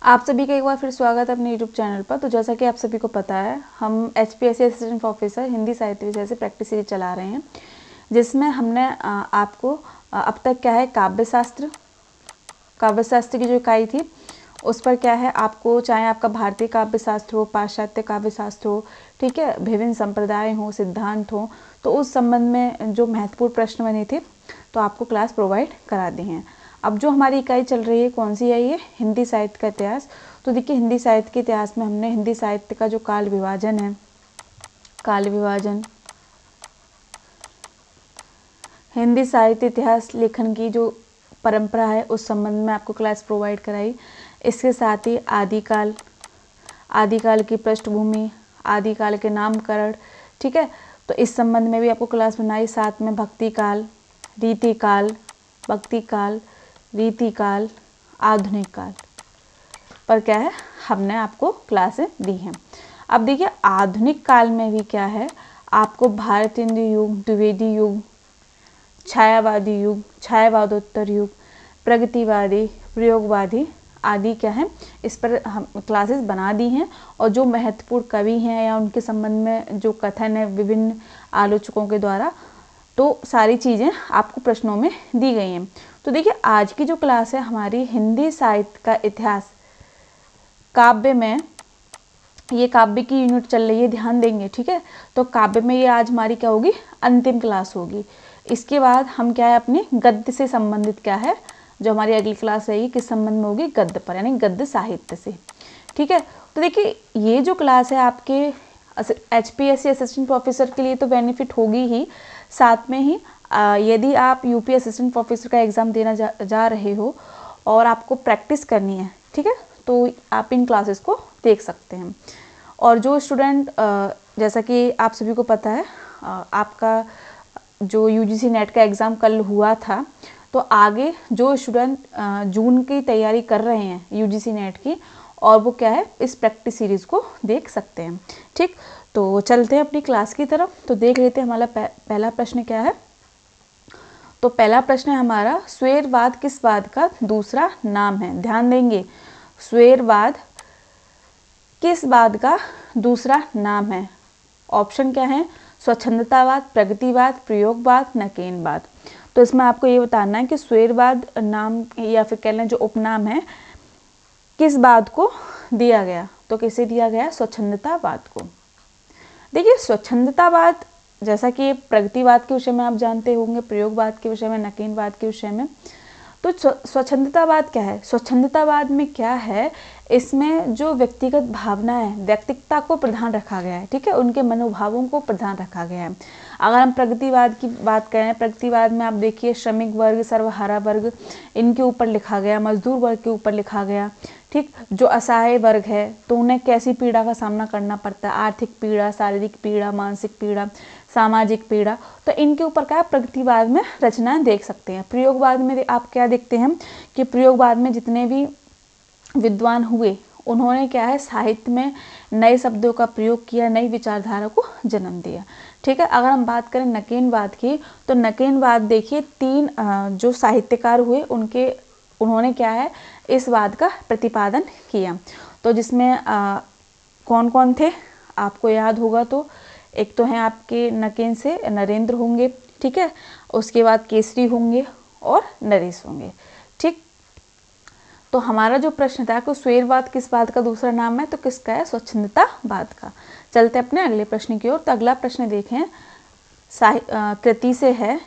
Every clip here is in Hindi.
आप सभी का एक बार फिर स्वागत है अपने यूट्यूब चैनल पर। तो जैसा कि आप सभी को पता है, हम HPSC असिस्टेंट प्रोफेसर हिंदी साहित्य विषय से प्रैक्टिस सीरीज चला रहे हैं, जिसमें हमने आपको अब तक क्या है काव्य शास्त्र की जो इकाई थी उस पर क्या है आपको, चाहे आपका भारतीय काव्य शास्त्र हो, पाश्चात्य काव्य शास्त्र हो, ठीक है, विभिन्न संप्रदाय हो, सिद्धांत हो, तो उस संबंध में जो महत्वपूर्ण प्रश्न बने थे तो आपको क्लास प्रोवाइड करा दी हैं। अब जो हमारी इकाई चल रही है कौन सी है, ये हिंदी साहित्य का इतिहास। तो देखिए, हिंदी साहित्य के इतिहास में हमने हिंदी साहित्य का जो काल विभाजन है, हिंदी साहित्य इतिहास लेखन की जो परंपरा है उस संबंध में आपको क्लास प्रोवाइड कराई। इसके साथ ही आदिकाल की पृष्ठभूमि, आदिकाल के नामकरण, ठीक है, तो इस संबंध में भी आपको क्लास बनाई। साथ में भक्तिकाल, रीतिकाल, आधुनिक काल पर क्या है हमने आपको क्लासें दी हैं। अब देखिए, आधुनिक काल में भी क्या है आपको भारतेंदु युग, द्विवेदी युग, छायावादी युग, छायावादोत्तर युग, प्रगतिवादी, प्रयोगवादी आदि क्या है, इस पर हम क्लासेस बना दी हैं। और जो महत्वपूर्ण कवि हैं या उनके संबंध में जो कथन है विभिन्न आलोचकों के द्वारा, तो सारी चीज़ें आपको प्रश्नों में दी गई हैं। तो देखिए, आज की जो क्लास है हमारी हिंदी साहित्य का इतिहास काव्य में, ये काव्य की यूनिट चल रही है, ध्यान देंगे, ठीक है। तो काव्य में ये आज हमारी क्या होगी, अंतिम क्लास होगी। इसके बाद हम क्या है अपने गद्य से संबंधित क्या है जो हमारी अगली क्लास रहेगी, किस संबंध में होगी, गद्य पर, यानी गद्य साहित्य से, ठीक है। तो देखिए, ये जो क्लास है आपके HPSC असिस्टेंट प्रोफेसर के लिए तो बेनिफिट होगी ही, साथ में ही यदि आप UP असिस्टेंट प्रोफेसर का एग्ज़ाम देना जा रहे हो और आपको प्रैक्टिस करनी है, ठीक है, तो आप इन क्लासेस को देख सकते हैं। और जो स्टूडेंट, जैसा कि आप सभी को पता है, आपका जो UGC नेट का एग्ज़ाम कल हुआ था, तो आगे जो स्टूडेंट जून की तैयारी कर रहे हैं UGC नेट की, और वो क्या है इस प्रैक्टिस सीरीज़ को देख सकते हैं, ठीक। तो चलते हैं अपनी क्लास की तरफ। तो देख लेते हैं हमारा पहला प्रश्न क्या है। तो पहला प्रश्न है हमारा, स्वैरवाद किस वाद का दूसरा नाम है। ध्यान देंगे, स्वैरवाद किस वाद का दूसरा नाम है। ऑप्शन क्या है, स्वच्छंदतावाद, प्रगतिवाद, प्रयोगवाद, नकेनवाद। तो इसमें आपको ये बताना है कि स्वैरवाद नाम या फिर कह लें जो उपनाम है किस वाद को दिया गया। तो किसे दिया गया, स्वच्छंदतावाद को। देखिए, स्वच्छंदतावाद जैसा कि प्रगतिवाद के विषय में आप जानते होंगे, प्रयोगवाद के विषय में, नकेनवाद के विषय में। तो स्वच्छंदतावाद क्या है, स्वच्छंदतावाद में क्या है, इसमें जो व्यक्तिगत भावना है, व्यक्तिगता को प्रधान रखा गया है, ठीक है, उनके मनोभावों को प्रधान रखा गया है। अगर हम प्रगतिवाद की बात करें, प्रगतिवाद में आप देखिए श्रमिक वर्ग, सर्वहारा वर्ग, इनके ऊपर लिखा गया, मजदूर वर्ग के ऊपर लिखा गया, ठीक। जो असहाय वर्ग है तो उन्हें कैसी पीड़ा का सामना करना पड़ता है, आर्थिक पीड़ा, शारीरिक पीड़ा, मानसिक पीड़ा, सामाजिक पीड़ा, तो इनके ऊपर क्या प्रगतिवाद में रचनाएं देख सकते हैं। प्रयोगवाद में आप क्या देखते हैं कि प्रयोगवाद में जितने भी विद्वान हुए उन्होंने क्या है साहित्य में नए शब्दों का प्रयोग किया, नई विचारधारा को जन्म दिया, ठीक है। अगर हम बात करें नकेनवाद की, तो नकेनवाद देखिए 3 जो साहित्यकार हुए उन्होंने क्या है इस वाद का प्रतिपादन किया। तो जिसमें कौन कौन थे आपको याद होगा, तो एक तो हैं आपके नकेन से नरेंद्र होंगे, ठीक है, उसके बाद केसरी होंगे और नरेश होंगे, ठीक। तो हमारा जो प्रश्न था कि स्वैरवाद किस वाद का दूसरा नाम है, तो किसका है, स्वच्छंदतावाद का। चलते अपने अगले प्रश्न की ओर। तो अगला प्रश्न देखें, कृति से है,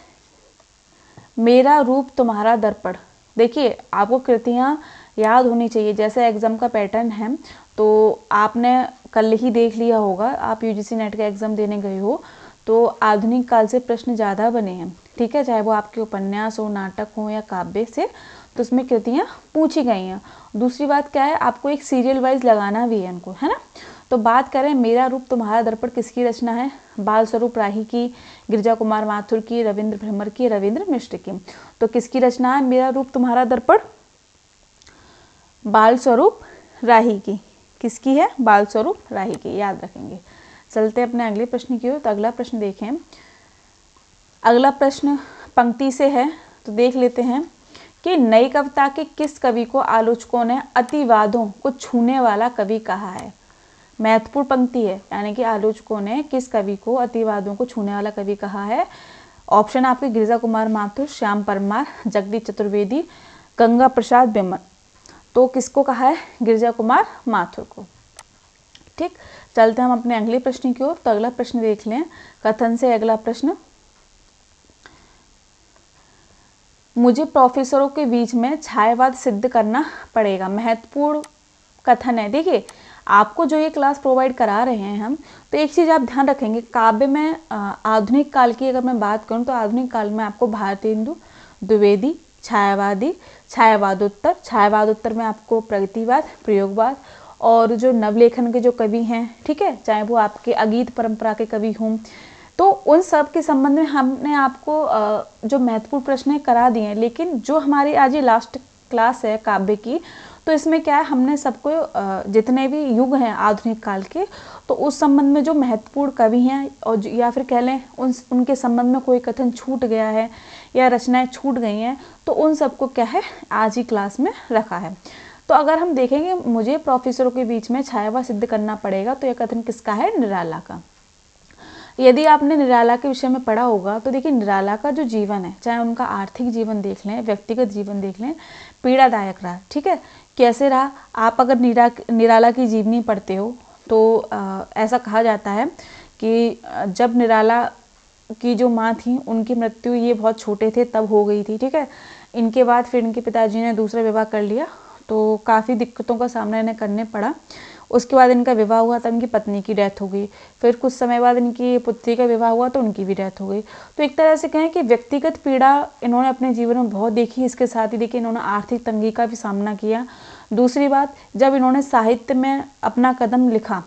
मेरा रूप तुम्हारा दर्पण। देखिए, आपको कृतियाँ याद होनी चाहिए, जैसे एग्ज़ाम का पैटर्न है तो आपने कल ही देख लिया होगा, आप UGC नेट का एग्ज़ाम देने गए हो तो आधुनिक काल से प्रश्न ज़्यादा बने हैं, ठीक है, चाहे वो आपके उपन्यास हो, नाटक हो या काव्य से, तो उसमें कृतियाँ पूछी गई हैं। दूसरी बात क्या है, आपको एक सीरियल वाइज लगाना भी है इनको, है ना। तो बात करें मेरा रूप तुम्हारा दर्पण किसकी रचना है, बाल स्वरूप राही की, गिरिजा कुमार माथुर की, रविंद्र भ्रमर की, रविंद्र मिश्र की। तो किसकी रचना है मेरा रूप तुम्हारा दर्पण, बाल स्वरूप राही की। किसकी है, बाल स्वरूप राही की, याद रखेंगे। चलते अपने अगले प्रश्न की ओर। तो अगला प्रश्न देखें, अगला प्रश्न पंक्ति से है, तो देख लेते हैं कि नई कविता के किस कवि को आलोचकों ने अतिवादों को छूने वाला कवि कहा है। महत्वपूर्ण पंक्ति है, यानी कि आलोचकों ने किस कवि को अतिवादों को छूने वाला कवि कहा है। ऑप्शन आपके गिरिजा कुमार माथुर, श्याम परमार, जगदीश चतुर्वेदी, गंगा प्रसाद बिमल। तो किसको कहा है? गिरिजा कुमार माथुर को। ठीक, चलते हम अपने अगले प्रश्न की ओर। तो अगला प्रश्न देख लें, कथन से अगला प्रश्न। मुझे प्रोफेसरों के बीच में छायावाद सिद्ध करना पड़ेगा। महत्वपूर्ण कथन है। देखिए, आपको जो ये क्लास प्रोवाइड करा रहे हैं हम, तो एक चीज़ आप ध्यान रखेंगे, काव्य में आधुनिक काल की अगर मैं बात करूं तो आधुनिक काल में आपको भारतेंदु द्विवेदी, छायावादी, छायावादोत्तर में आपको प्रगतिवाद, प्रयोगवाद और जो नवलेखन के जो कवि हैं, ठीक है, चाहे वो आपके अगीत परंपरा के कवि हों, तो उन सब के संबंध में हमने आपको जो महत्वपूर्ण प्रश्न करा दिए हैं। लेकिन जो हमारी आज ये लास्ट क्लास है काव्य की, तो इसमें क्या है, हमने सबको जितने भी युग हैं आधुनिक काल के, तो उस संबंध में जो महत्वपूर्ण कवि हैं और या फिर कह लें उनके संबंध में कोई कथन छूट गया है या रचनाएं छूट गई हैं, तो उन सबको क्या है आज ही क्लास में रखा है। तो अगर हम देखेंगे मुझे प्रोफेसरों के बीच में छायावाद सिद्ध करना पड़ेगा, तो यह कथन किसका है? निराला का। यदि आपने निराला के विषय में पढ़ा होगा तो देखिए, निराला का जो जीवन है, चाहे उनका आर्थिक जीवन देख लें, व्यक्तिगत जीवन देख लें, पीड़ादायक रहा। ठीक है, कैसे रहा? आप अगर निराला की जीवनी पढ़ते हो तो ऐसा कहा जाता है कि जब निराला की जो माँ थी उनकी मृत्यु ये बहुत छोटे थे तब हो गई थी। ठीक है, इनके बाद फिर इनके पिताजी ने दूसरा विवाह कर लिया, तो काफ़ी दिक्कतों का सामना इन्हें करने पड़ा। उसके बाद इनका विवाह हुआ, तब इनकी पत्नी की डेथ हो गई। फिर कुछ समय बाद इनकी पुत्री का विवाह हुआ तो उनकी भी डेथ हो गई। तो एक तरह से कहें कि व्यक्तिगत पीड़ा इन्होंने अपने जीवन में बहुत देखी। इसके साथ ही देखिए, इन्होंने आर्थिक तंगी का भी सामना किया। दूसरी बात, जब इन्होंने साहित्य में अपना कदम लिखा,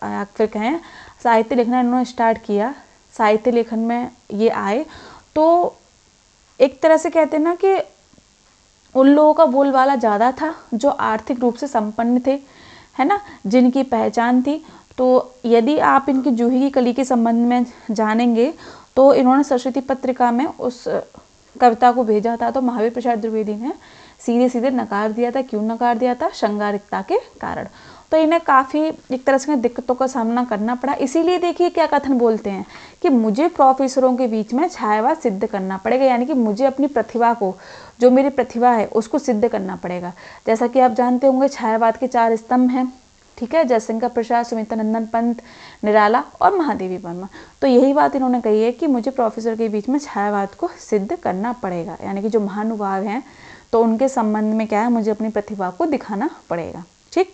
फिर कहें साहित्य लिखना इन्होंने स्टार्ट किया, साहित्य लेखन में ये आए, तो एक तरह से कहते हैं ना कि उन लोगों का बोलबाला ज़्यादा था जो आर्थिक रूप से संपन्न थे, है ना, जिनकी पहचान थी। तो यदि आप इनकी जूही की कली के संबंध में जानेंगे तो इन्होंने सरस्वती पत्रिका में उस कविता को भेजा था, तो महावीर प्रसाद द्विवेदी ने सीधे सीधे नकार दिया था। क्यों नकार दिया था? श्रृंगारिकता के कारण। तो इन्हें काफ़ी एक तरह से दिक्कतों का सामना करना पड़ा। इसीलिए देखिए क्या कथन बोलते हैं कि मुझे प्रोफेसरों के बीच में छायावाद सिद्ध करना पड़ेगा, यानी कि मुझे अपनी प्रतिभा को, जो मेरी प्रतिभा है उसको सिद्ध करना पड़ेगा। जैसा कि आप जानते होंगे छायावाद के 4 स्तंभ हैं, ठीक है, जयशंकर प्रसाद, सुमित्रानंदन पंत, निराला और महादेवी वर्मा। तो यही बात इन्होंने कही है कि मुझे प्रोफेसर के बीच में छायावाद को सिद्ध करना पड़ेगा, यानी कि जो महानुभाव हैं तो उनके संबंध में क्या है, मुझे अपनी प्रतिभा को दिखाना पड़ेगा। ठीक,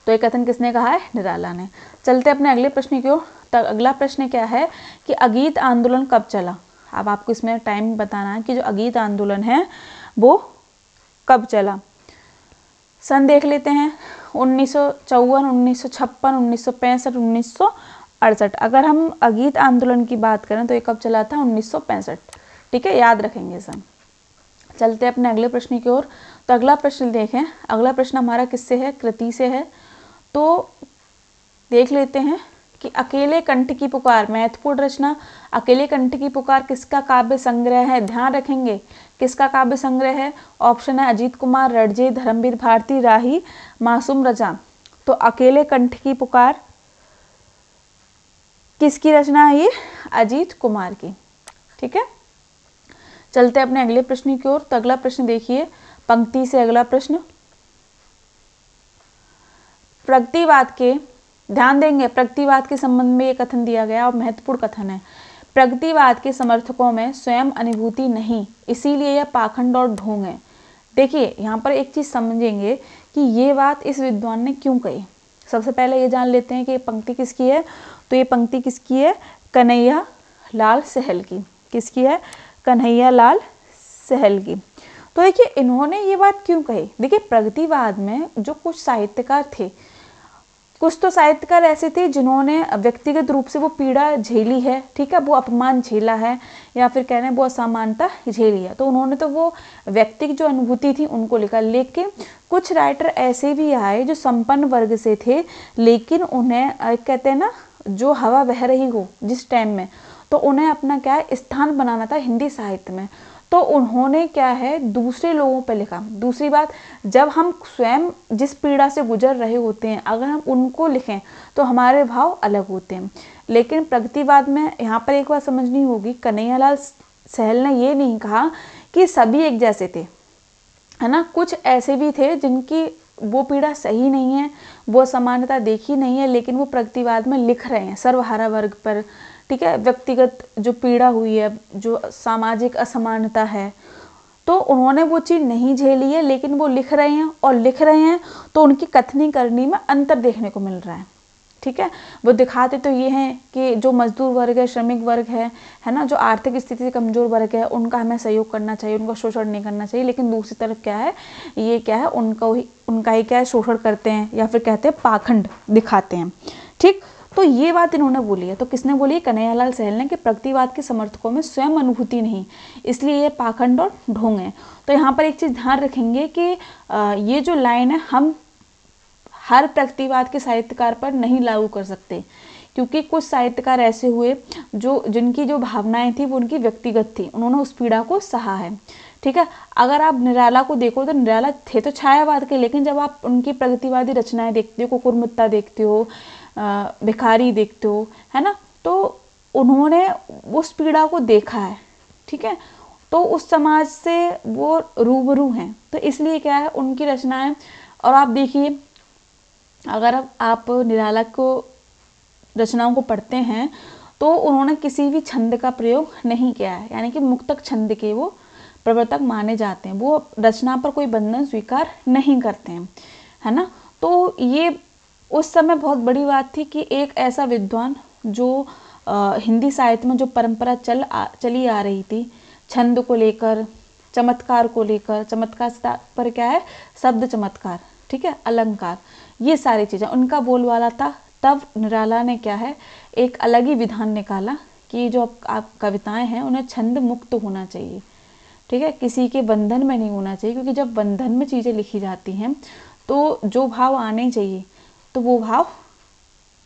तो ये कथन किसने कहा है? निराला ने। चलते अपने अगले प्रश्न की ओर। तो अगला प्रश्न क्या है कि अगीत आंदोलन कब चला। अब आपको इसमें टाइम बताना है कि जो अगीत आंदोलन है वो कब चला। सन देख लेते हैं, 1954, 1956, 1965, 1968। अगर हम अगीत आंदोलन की बात करें तो ये कब चला था? 1965। ठीक है, याद रखेंगे सन। चलते अपने अगले प्रश्न की ओर। तो अगला प्रश्न देखें, अगला प्रश्न हमारा किससे है? कृति से है। तो देख लेते हैं कि अकेले कंठ की पुकार, महत्वपूर्ण रचना। अकेले कंठ की पुकार किसका काव्य संग्रह है? ध्यान रखेंगे किसका काव्य संग्रह है। ऑप्शन है अजीत कुमार, रड़जे, धर्मवीर भारती, राही, मासूम रजा। तो अकेले कंठ की पुकार किसकी रचना है? ये अजीत कुमार की। ठीक है, चलते अपने अगले प्रश्न की ओर। तो अगला प्रश्न देखिए, पंक्ति से अगला प्रश्न। प्रगतिवाद के, ध्यान देंगे, प्रगतिवाद के संबंध में ये कथन दिया गया और महत्वपूर्ण कथन है। प्रगतिवाद के समर्थकों में स्वयं अनुभूति नहीं, इसीलिए यह पाखंड और ढोंग है। देखिए यहाँ पर एक चीज समझेंगे कि ये बात इस विद्वान ने क्यों कही। सबसे पहले ये जान लेते हैं कि ये पंक्ति किसकी है। तो ये पंक्ति किसकी है? कन्हैया लाल सहल की। किसकी है? कन्हैया लाल सहल की। तो देखिए इन्होंने ये बात क्यों कही। देखिए प्रगतिवाद में जो कुछ साहित्यकार थे, कुछ तो साहित्यकार ऐसे थे जिन्होंने व्यक्तिगत रूप से वो पीड़ा झेली है, ठीक है, वो अपमान झेला है या फिर कह रहे हैं वो असमानता झेली है, तो उन्होंने तो वो व्यक्ति की जो अनुभूति थी उनको लिखा। लेकिन कुछ राइटर ऐसे भी आए जो संपन्न वर्ग से थे, लेकिन उन्हें कहते हैं ना, जो हवा बह रही हो जिस टाइम में, तो उन्हें अपना क्या है स्थान बनाना था हिंदी साहित्य में। तो उन्होंने क्या है दूसरे लोगों पर लिखा। दूसरी बात, जब हम स्वयं जिस पीड़ा से गुजर रहे होते हैं अगर हम उनको लिखें तो हमारे भाव अलग होते हैं। लेकिन प्रगतिवाद में यहाँ पर एक बात समझनी होगी, कन्हैयालाल सहल ने ये नहीं कहा कि सभी एक जैसे थे, है ना। कुछ ऐसे भी थे जिनकी वो पीड़ा सही नहीं है, वो समानता देखी नहीं है, लेकिन वो प्रगतिवाद में लिख रहे हैं सर्वहारा वर्ग पर, ठीक है, व्यक्तिगत जो पीड़ा हुई है, जो सामाजिक असमानता है, तो उन्होंने वो चीज़ नहीं झेली है, लेकिन वो लिख रहे हैं, और लिख रहे हैं तो उनकी कथनी करनी में अंतर देखने को मिल रहा है, ठीक है। वो दिखाते तो ये हैं कि जो मजदूर वर्ग है, श्रमिक वर्ग है ना, जो आर्थिक स्थिति से कमजोर वर्ग है, उनका हमें सहयोग करना चाहिए, उनका शोषण नहीं करना चाहिए, लेकिन दूसरी तरफ क्या है, ये क्या है, उनका ही क्या है, शोषण करते हैं, या फिर कहते हैं पाखंड दिखाते हैं, ठीक। तो ये बात इन्होंने बोली है। तो किसने बोली है? कन्हैयालाल सहल ने, कि प्रगतिवाद के समर्थकों में स्वयं अनुभूति नहीं, इसलिए ये पाखंड और ढोंग है। तो यहाँ पर एक चीज़ ध्यान रखेंगे कि ये जो लाइन है हम हर प्रगतिवाद के साहित्यकार पर नहीं लागू कर सकते, क्योंकि कुछ साहित्यकार ऐसे हुए जिनकी जो भावनाएं थी वो उनकी व्यक्तिगत थी, उन्होंने उस पीड़ा को सहा है, ठीक है। अगर आप निराला को देखो तो निराला थे तो छायावाद के, लेकिन जब आप उनकी प्रगतिवादी रचनाएं देखते हो, कुकुरमुत्ता देखते हो, भिखारी देखते हो, है ना, तो उन्होंने उस पीड़ा को देखा है, ठीक है। तो उस समाज से वो रूबरू हैं, तो इसलिए क्या है उनकी रचनाएं। और आप देखिए, अगर आप निराला को रचनाओं को पढ़ते हैं तो उन्होंने किसी भी छंद का प्रयोग नहीं किया है, यानी कि मुक्तक छंद के वो प्रवर्तक माने जाते हैं, वो रचना पर कोई बंधन स्वीकार नहीं करते हैं, है ना। तो ये उस समय बहुत बड़ी बात थी कि एक ऐसा विद्वान जो हिंदी साहित्य में जो परंपरा चली आ रही थी, छंद को लेकर, चमत्कार को लेकर, चमत्कार पर क्या है, शब्द चमत्कार, ठीक है, अलंकार, ये सारी चीज़ें उनका बोलबाला था। तब निराला ने क्या है एक अलग ही विधान निकाला कि जो आप कविताएं हैं उन्हें छंद मुक्त होना चाहिए, ठीक है, किसी के बंधन में नहीं होना चाहिए, क्योंकि जब बंधन में चीज़ें लिखी जाती हैं तो जो भाव आने चाहिए तो वो भाव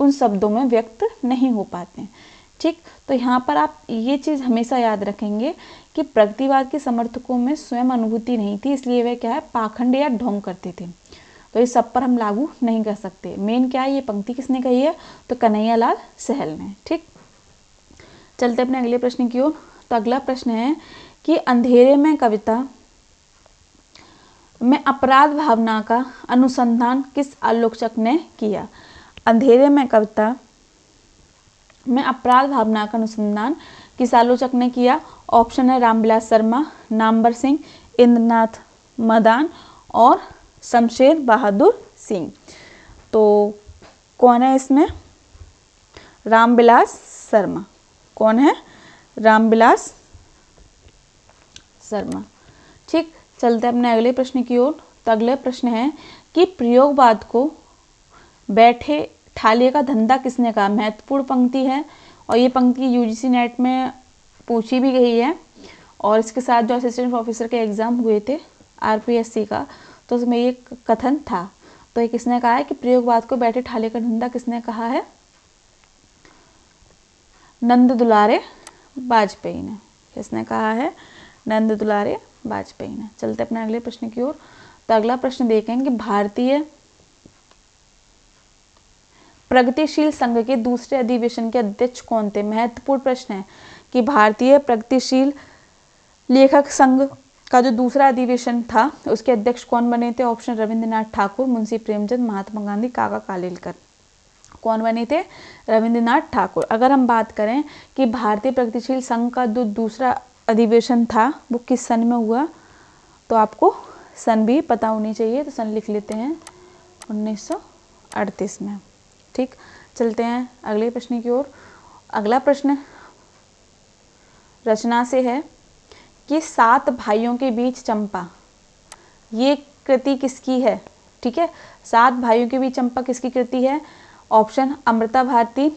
उन शब्दों में व्यक्त नहीं हो पाते हैं, ठीक। तो यहाँ पर आप ये चीज़ हमेशा याद रखेंगे कि प्रगतिवाद के समर्थकों में स्वयं अनुभूति नहीं थी, इसलिए वे क्या है पाखंड या ढोंग करते थे। तो इस सब पर हम लागू नहीं कर सकते। मेन क्या है, ये पंक्ति किसने कही है, तो कन्हैयालाल सहल ने, ठीक। चलते अपने अगले प्रश्न की ओर। तो अगला प्रश्न है कि अंधेरे में कविता में अपराध भावना का अनुसंधान किस आलोचक ने किया। अंधेरे में कविता में अपराध भावना का अनुसंधान किस आलोचक ने किया। ऑप्शन है रामविलास शर्मा, नामवर सिंह, इंद्रनाथ मदान और शमशेर बहादुर सिंह। तो कौन है इसमें, रामविलास शर्मा। कौन है, रामविलास शर्मा, ठीक। चलते अपने अगले प्रश्न की ओर। तो अगले प्रश्न है कि प्रयोगवाद को बैठे ठाले का धंधा किसने कहा। महत्वपूर्ण पंक्ति है और ये पंक्ति यूजीसी नेट में पूछी भी गई है, और इसके साथ जो असिस्टेंट प्रोफेसर के एग्जाम हुए थे आरपीएससी का, तो उसमें ये कथन था। तो ये किसने कहा है कि प्रयोगवाद को बैठे ठाले का धंधा किसने कहा है, नंद दुलारे वाजपेयी ने। किसने कहा है, नंद दुलारे वाजपेयी ने। चलते अपने अगले प्रश्न की ओर। तो अगला प्रश्न देखें कि भारतीय प्रगतिशील संघ के दूसरे अधिवेशन के अध्यक्ष कौन थे। महत्वपूर्ण प्रश्न है कि भारतीय प्रगतिशील लेखक संघ का जो दूसरा अधिवेशन था उसके अध्यक्ष कौन बने थे। ऑप्शन रविंद्रनाथ ठाकुर, मुंशी प्रेमचंद, महात्मा गांधी, काका कालेलकर। कौन बने थे, रविंद्रनाथ ठाकुर। अगर हम बात करें कि भारतीय प्रगतिशील संघ का जो दूसरा अधिवेशन था वो किस सन में हुआ, तो आपको सन भी पता होनी चाहिए, तो सन लिख लेते हैं 1938 में, ठीक। चलते हैं अगले प्रश्न की ओर। अगला प्रश्न रचना से है कि 7 भाइयों के बीच चंपा, ये कृति किसकी है, ठीक है। 7 भाइयों के बीच चंपा किसकी कृति है। ऑप्शन अमृता भारती,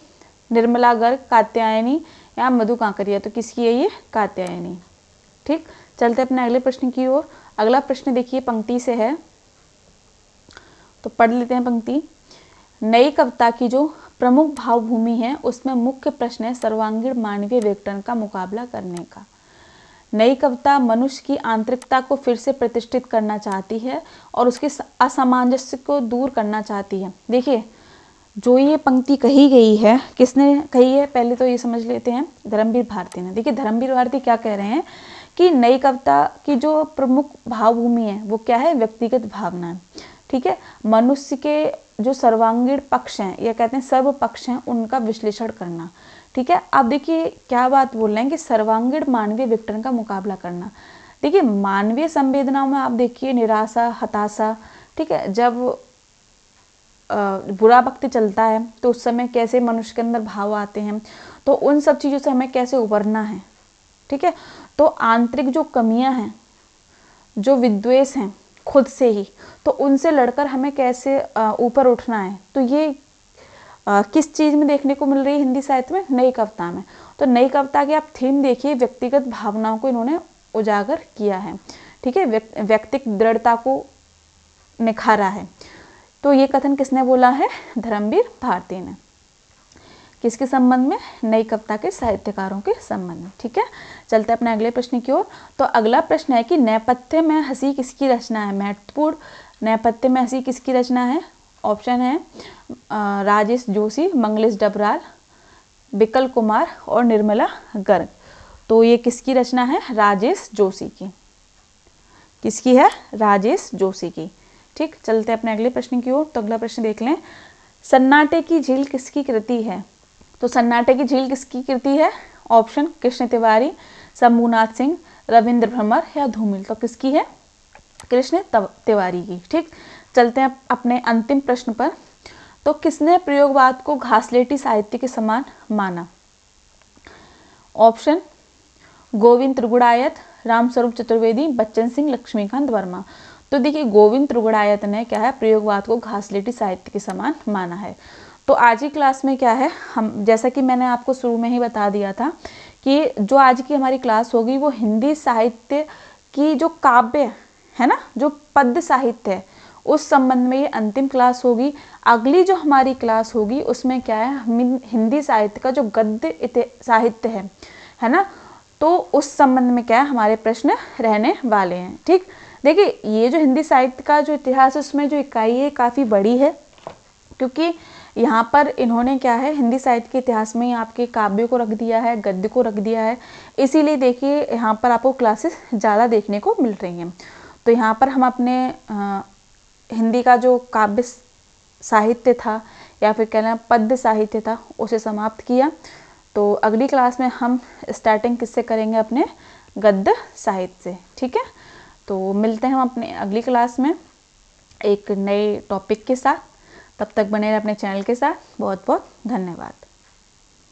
निर्मला गर्ग, कात्यायनी या मधु कांकरिया। तो किसकी है ये, कात्यायनी, ठीक। चलते अपने अगले प्रश्न की ओर। अगला प्रश्न देखिए पंक्ति से है, तो पढ़ लेते हैं पंक्ति। नई कविता की जो प्रमुख भावभूमि है उसमें मुख्य प्रश्न है सर्वांगीण मानवीय विघटन का मुकाबला करने का। नई कविता मनुष्य की आंतरिकता को फिर से प्रतिष्ठित करना चाहती है और उसके असामंजस्य को दूर करना चाहती है। देखिए जो ये पंक्ति कही गई है, किसने कही है, पहले तो ये समझ लेते हैं, धर्मवीर भारती ने। देखिए धर्मवीर भारती क्या कह रहे हैं कि नई कविता की जो प्रमुख भावभूमि है वो क्या है, व्यक्तिगत भावना है। ठीक है, मनुष्य के जो सर्वांगीण पक्ष हैं, या कहते हैं सर्व पक्ष हैं, उनका विश्लेषण करना। ठीक है, अब देखिए क्या बात बोल रहे हैं कि सर्वांगीण मानवीय विघटन का मुकाबला करना। देखिए मानवीय संवेदनाओं में आप देखिए निराशा, हताशा, ठीक है, जब बुरा वक्त चलता है तो उस समय कैसे मनुष्य के अंदर भाव आते हैं, तो उन सब चीज़ों से हमें कैसे उबरना है। ठीक है, तो आंतरिक जो कमियां हैं, जो विद्वेष हैं खुद से ही, तो उनसे लड़कर हमें कैसे ऊपर उठना है। तो ये किस चीज़ में देखने को मिल रही है हिंदी साहित्य में, नई कविता में। तो नई कविता की आप थीम देखिए, व्यक्तिगत भावनाओं को इन्होंने उजागर किया है। ठीक है, व्यक्तिगत दृढ़ता को निखारा है। तो ये कथन किसने बोला है, धर्मवीर भारती ने। किसके संबंध में, नई कविता के साहित्यकारों के संबंध में। ठीक है, चलते अपने अगले प्रश्न की ओर। तो अगला प्रश्न है कि नेपथ्य में हंसी किसकी रचना है। महत्वपूर्ण, नेपथ्य में हंसी किसकी रचना है। ऑप्शन है राजेश जोशी, मंगलेश डबराल, बिकल कुमार और निर्मला गर्ग। तो ये किसकी रचना है, राजेश जोशी की। किसकी है, राजेश जोशी की। ठीक, चलते अपने अगले प्रश्न की ओर। तो अगला प्रश्न देख लें, सन्नाटे की झील किसकी कृति है। तो सन्नाटे की झील किसकी कृति है। ऑप्शन कृष्ण तिवारी, शंभुनाथ सिंह, रविंद्र भ्रमर या धूमिल। तो किसकी है, कृष्ण तिवारी की। ठीक, चलते हैं अपने अंतिम प्रश्न पर। तो किसने प्रयोगवाद को घासलेटी साहित्य के समान माना। ऑप्शन गोविंद त्रिगुणायत, रामस्वरूप चतुर्वेदी, बच्चन सिंह, लक्ष्मीकांत वर्मा। तो देखिए गोविंद त्रिगुणायत ने क्या है, प्रयोगवाद को घासलेटी साहित्य के समान माना है। तो आज की क्लास में क्या है, हम जैसा कि मैंने आपको शुरू में ही बता दिया था कि जो आज की हमारी क्लास होगी वो हिंदी साहित्य की जो काव्य है ना, जो पद्य साहित्य है, उस संबंध में ये अंतिम क्लास होगी। अगली जो हमारी क्लास होगी उसमें क्या है, हम हिंदी साहित्य का जो गद्य साहित्य है ना, तो उस संबंध में क्या है हमारे प्रश्न रहने वाले हैं। ठीक, देखिए ये जो हिंदी साहित्य का जो इतिहास है उसमें जो इकाई है काफ़ी बड़ी है, क्योंकि यहाँ पर इन्होंने क्या है, हिंदी साहित्य के इतिहास में आपके काव्य को रख दिया है, गद्य को रख दिया है। इसीलिए देखिए यहाँ पर आपको क्लासेस ज़्यादा देखने को मिल रही हैं। तो यहाँ पर हम अपने हिंदी का जो काव्य साहित्य था या फिर कहना पद्य साहित्य था उसे समाप्त किया। तो अगली क्लास में हम स्टार्टिंग किससे करेंगे, अपने गद्य साहित्य से। ठीक है, तो मिलते हैं हम अपने अगली क्लास में एक नए टॉपिक के साथ। तब तक बने रहे अपने चैनल के साथ। बहुत बहुत धन्यवाद।